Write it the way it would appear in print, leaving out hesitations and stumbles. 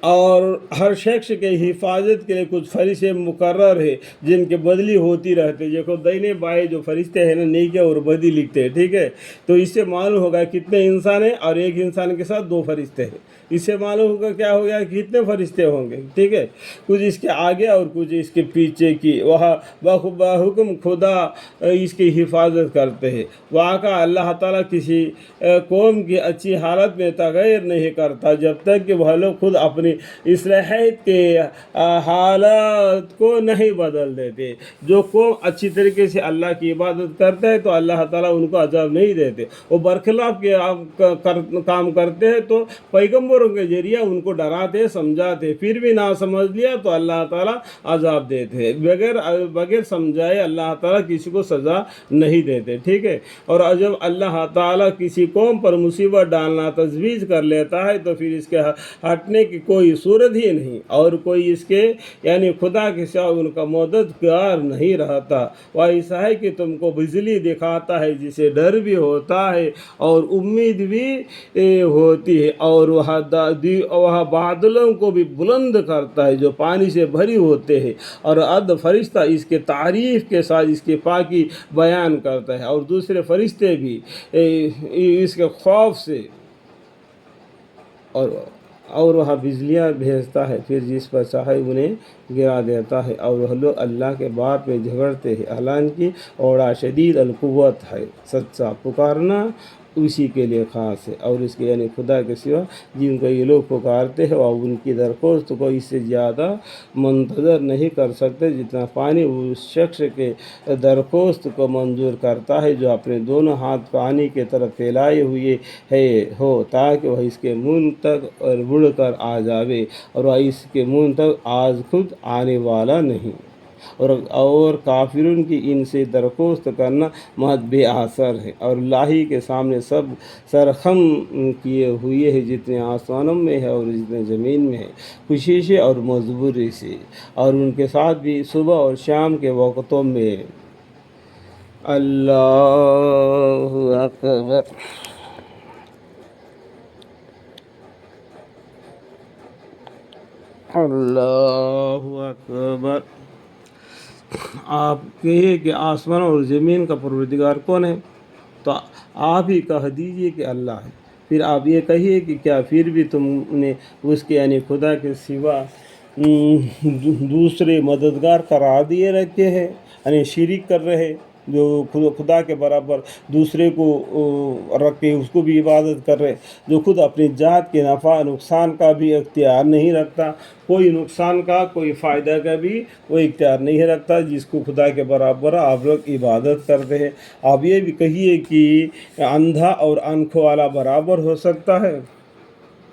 اور ہر شخص کے حفاظت کے لیے کچھ فرشتے مقرر ہے جن کے بدلی ہوتی رہتے. دیکھو دائیں بائیں جو فرشتے ہیں نا نیکی اور بدی لکھتے ہیں, ٹھیک ہے. تو اس سے معلوم ہوگا کتنے انسان ہیں, اور ایک انسان کے ساتھ 2 فرشتے ہیں. اس سے معلوم ہوگا کیا ہو گیا کہ کتنے فرشتے ہوں گے, ٹھیک ہے. کچھ اس کے آگے اور کچھ اس کے پیچھے کی وہاں بحکم خدا اس کی حفاظت کرتے ہیں. وہاں کا اللہ تعالیٰ کسی قوم کی اچھی حالت میں تغیر نہیں کرتا جب تک کہ وہ لوگ خود اپنی اصلاحیت کے حالات کو نہیں بدل دیتے. جو قوم اچھی طریقے سے اللہ کی عبادت کرتے ہیں تو اللہ تعالیٰ ان کو عذاب نہیں دیتے. وہ برخلاف کے کام کرتے ہیں تو پیغمبروں کے ذریعہ ان کو ڈراتے سمجھاتے, پھر بھی نہ سمجھ لیا تو اللہ تعالیٰ عذاب دیتے. بغیر سمجھائے اللہ تعالیٰ کسی کو سزا نہیں دیتے, ٹھیک ہے. اور جب اللہ تعالیٰ کسی قوم پر مصیبت ڈالنا تجویز کر لیتا ہے تو پھر اس کے ہٹنے کی کوئی صورت ہی نہیں, اور کوئی اس کے یعنی خدا کے سوا ان کا مددگار نہیں رہتا. وہ ایسا ہے کہ تم کو بجلی دکھاتا ہے جسے ڈر بھی ہوتا ہے اور امید بھی ہوتی ہے, اور وہ بادلوں کو بھی بلند کرتا ہے جو پانی سے بھری ہوتے ہیں, اور فرشتہ اس کے تعریف کے ساتھ اس کی پاکی بیان کرتا ہے, اور دوسرے فرشتے بھی اس کے خوف سے, اور وہاں بجلیاں بھیجتا ہے, پھر جس پر چاہے انہیں گرا دیتا ہے. اور وہ لوگ اللہ کے بات میں جھگڑتے ہیں, حالانکہ اوڑا شدید القوت ہے. سچا پکارنا اسی کے لیے خاص ہے, اور اس کے یعنی خدا کے سوا جن کو یہ لوگ پکارتے ہیں اور ان کی درخواست کو اس سے زیادہ منتظر نہیں کر سکتے جتنا پانی اس شخص کے درخواست کو منظور کرتا ہے جو اپنے دونوں ہاتھ پانی کی طرف پھیلائے ہوئے ہو, تاکہ وہ اس کے منہ تک اور بڑھ کر آ جاوے, اور وہ اس کے منہ تک آج خود آنے والا نہیں. اور کافرون کی ان سے درخواست کرنا محض بے اثر ہے, اور اللہ کے سامنے سب سرخم کیے ہوئے ہیں جتنے آسمانوں میں ہے اور جتنے زمین میں ہے, خوشی سے اور مجبوری سے, اور ان کے ساتھ بھی صبح اور شام کے وقتوں میں. اللہ اکبر. اللہ اکبر. آپ کہیے کہ آسمان اور زمین کا پروردگار کون ہے, تو آپ ہی کہہ دیجئے کہ اللہ ہے. پھر آپ یہ کہیے کہ کیا پھر بھی تم نے اس کے یعنی خدا کے سوا دوسرے مددگار قرار دیے رکھے ہیں, یعنی شریک کر رہے جو خدا کے برابر دوسرے کو رکھ کے اس کو بھی عبادت کر رہے, جو خود اپنی ذات کے نفع نقصان کا بھی اختیار نہیں رکھتا, کوئی نقصان کا کوئی فائدہ کا بھی وہ اختیار نہیں رکھتا, جس کو خدا کے برابر آپ لوگ عبادت کرتے ہیں. آپ یہ بھی کہیے کہ اندھا اور آنکھوں والا برابر ہو سکتا ہے؟